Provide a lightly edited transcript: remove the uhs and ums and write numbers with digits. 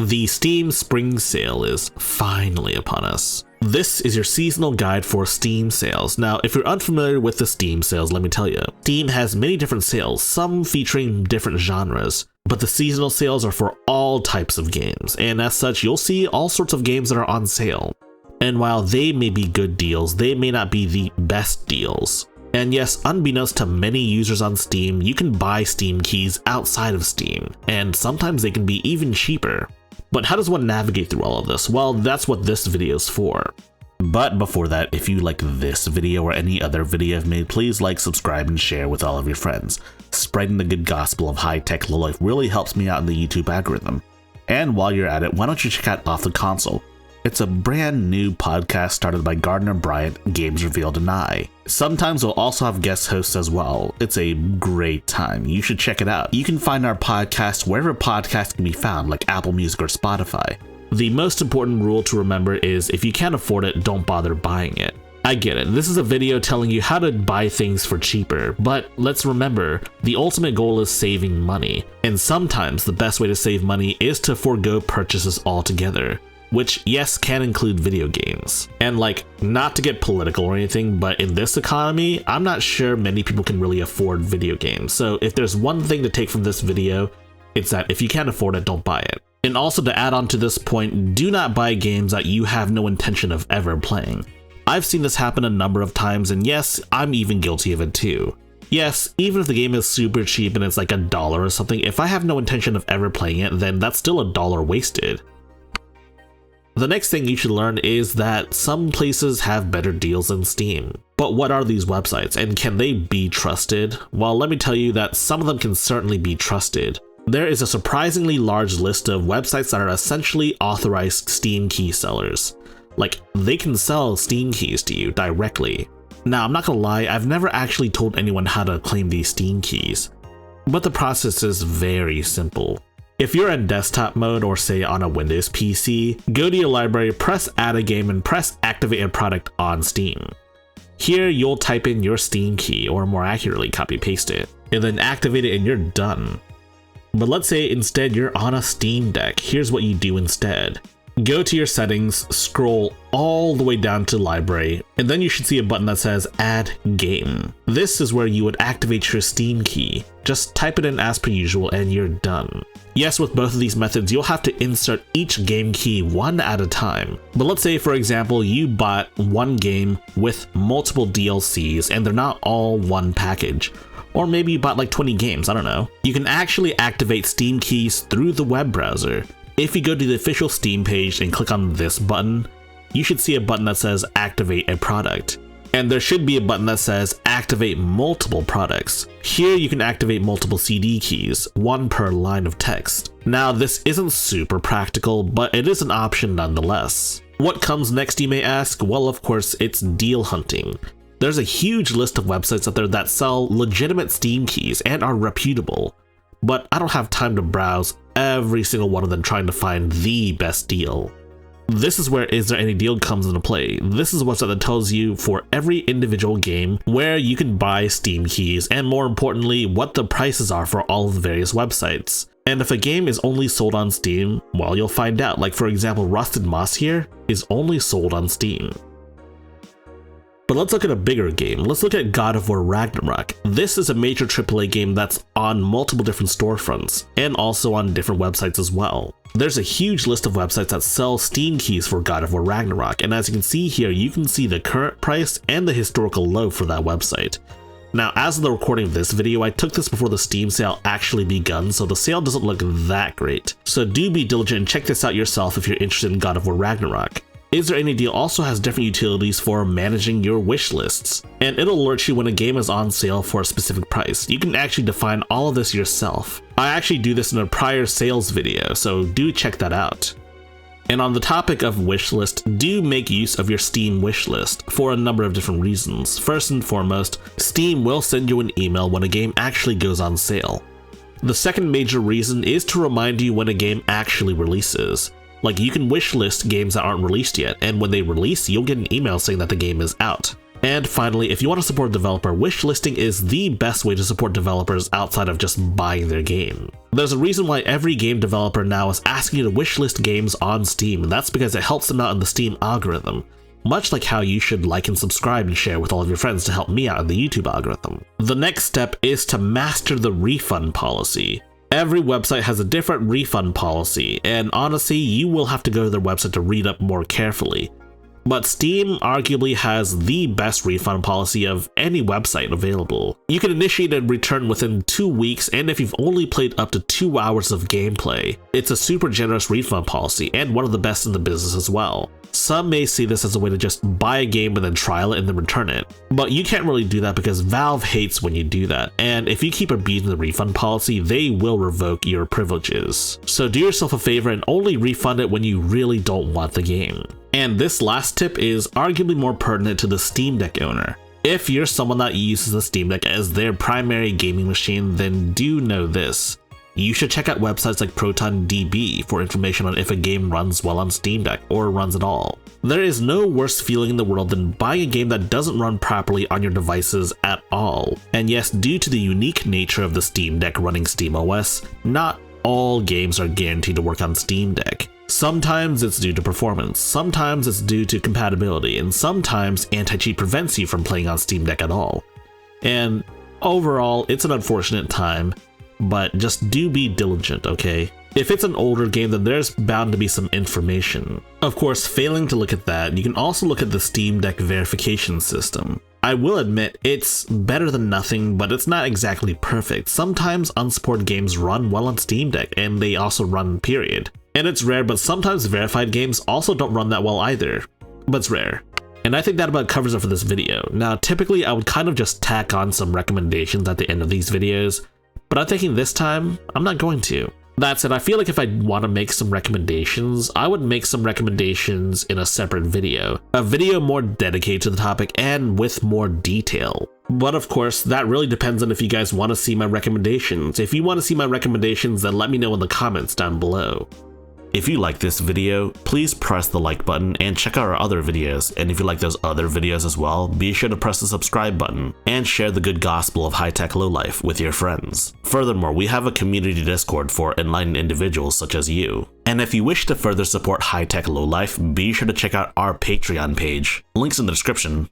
The Steam Spring Sale is finally upon us. This is your seasonal guide for Steam sales. Now, if you're unfamiliar with the Steam sales, let me tell you, Steam has many different sales, some featuring different genres, but the seasonal sales are for all types of games, and as such, you'll see all sorts of games that are on sale. And while they may be good deals, they may not be the best deals. And yes, unbeknownst to many users on Steam, you can buy Steam keys outside of Steam, and sometimes they can be even cheaper. But how does one navigate through all of this? Well, that's what this video is for. But before that, if you like this video or any other video I've made, please like, subscribe, and share with all of your friends. Spreading the good gospel of high-tech lowlife really helps me out in the YouTube algorithm. And while you're at it, why don't you check out ''Offf Th ♦ Console. It's a brand new podcast started by Gardiner, Bryant, Games Revealed, and I. Sometimes we'll also have guest hosts as well. It's a great time. You should check it out. You can find our podcast wherever podcasts can be found, like Apple Music or Spotify. The most important rule to remember is if you can't afford it, don't bother buying it. I get it. This is a video telling you how to buy things for cheaper, but let's remember, the ultimate goal is saving money. And sometimes the best way to save money is to forego purchases altogether. Which, yes, can include video games. And like, not to get political or anything, but in this economy, I'm not sure many people can really afford video games. So if there's one thing to take from this video, it's that if you can't afford it, don't buy it. And also to add on to this point, do not buy games that you have no intention of ever playing. I've seen this happen a number of times, and yes, I'm even guilty of it too. Yes, even if the game is super cheap and it's like $1 or something, if I have no intention of ever playing it, then that's still $1 wasted. The next thing you should learn is that some places have better deals than Steam. But what are these websites, and can they be trusted? Well, let me tell you that some of them can certainly be trusted. There is a surprisingly large list of websites that are essentially authorized Steam key sellers. Like, they can sell Steam keys to you directly. Now, I'm not gonna lie, I've never actually told anyone how to claim these Steam keys, but the process is very simple. If you're in desktop mode or say on a Windows PC, go to your library, press add a game, and press activate a product on Steam. Here you'll type in your Steam key, or more accurately copy paste it, and then activate it and you're done. But let's say instead you're on a Steam Deck. Here's what you do instead. Go to your settings, scroll all the way down to library, and then you should see a button that says add game. This is where you would activate your Steam key. Just type it in as per usual and you're done. Yes, with both of these methods, you'll have to insert each game key one at a time. But let's say, for example, you bought one game with multiple DLCs and they're not all one package. Or maybe you bought like 20 games, I don't know. You can actually activate Steam keys through the web browser. If you go to the official Steam page and click on this button, you should see a button that says activate a product. And there should be a button that says activate multiple products. Here you can activate multiple CD keys, one per line of text. Now this isn't super practical, but it is an option nonetheless. What comes next, you may ask? Well, of course, it's deal hunting. There's a huge list of websites out there that sell legitimate Steam keys and are reputable, but I don't have time to browse every single one of them trying to find the best deal. This is where Is There Any Deal comes into play. This is a website that tells you for every individual game where you can buy Steam keys, and more importantly, what the prices are for all of the various websites. And if a game is only sold on Steam, well, you'll find out. Like for example, Rusted Moss here is only sold on Steam. But let's look at a bigger game. Let's look at God of War Ragnarok. This is a major AAA game that's on multiple different storefronts and also on different websites as well. There's a huge list of websites that sell Steam keys for God of War Ragnarok, and as you can see here, you can see the current price and the historical low for that website. Now, as of the recording of this video, I took this before the Steam sale actually begun, so the sale doesn't look that great. So do be diligent and check this out yourself if you're interested in God of War Ragnarok. Is There Any Deal also has different utilities for managing your wish lists, and it'll alert you when a game is on sale for a specific price. You can actually define all of this yourself. I actually do this in a prior sales video, so do check that out. And on the topic of wishlist, do make use of your Steam wishlist for a number of different reasons. First and foremost, Steam will send you an email when a game actually goes on sale. The second major reason is to remind you when a game actually releases. Like, you can wishlist games that aren't released yet, and when they release, you'll get an email saying that the game is out. And finally, if you want to support a developer, wishlisting is the best way to support developers outside of just buying their game. There's a reason why every game developer now is asking you to wishlist games on Steam, and that's because it helps them out in the Steam algorithm. Much like how you should like and subscribe and share with all of your friends to help me out in the YouTube algorithm. The next step is to master the refund policy. Every website has a different refund policy, and honestly, you will have to go to their website to read up more carefully. But Steam arguably has the best refund policy of any website available. You can initiate a return within 2 weeks, and if you've only played up to 2 hours of gameplay. It's a super generous refund policy, and one of the best in the business as well. Some may see this as a way to just buy a game and then trial it and then return it. But you can't really do that because Valve hates when you do that, and if you keep abusing the refund policy, they will revoke your privileges. So do yourself a favor and only refund it when you really don't want the game. And this last tip is arguably more pertinent to the Steam Deck owner. If you're someone that uses the Steam Deck as their primary gaming machine, then do know this. You should check out websites like ProtonDB for information on if a game runs well on Steam Deck or runs at all. There is no worse feeling in the world than buying a game that doesn't run properly on your devices at all. And yes, due to the unique nature of the Steam Deck running SteamOS, not all games are guaranteed to work on Steam Deck. Sometimes it's due to performance, sometimes it's due to compatibility, and sometimes anti-cheat prevents you from playing on Steam Deck at all. And overall, it's an unfortunate time, but just do be diligent, okay? If it's an older game, then there's bound to be some information. Of course, failing to look at that, you can also look at the Steam Deck verification system. I will admit, it's better than nothing, but it's not exactly perfect. Sometimes unsupported games run well on Steam Deck, and they also run period. And it's rare, but sometimes verified games also don't run that well either. But it's rare. And I think that about covers it for this video. Now, typically I would kind of just tack on some recommendations at the end of these videos, but I'm thinking this time, I'm not going to. That said, I feel like if I want to make some recommendations, I would make some recommendations in a separate video. A video more dedicated to the topic and with more detail. But of course, that really depends on if you guys want to see my recommendations. If you want to see my recommendations, then let me know in the comments down below. If you like this video, please press the like button and check out our other videos, and if you like those other videos as well, be sure to press the subscribe button and share the good gospel of high-tech lowlife with your friends. Furthermore, we have a community Discord for enlightened individuals such as you. And if you wish to further support high-tech lowlife, be sure to check out our Patreon page. Links in the description.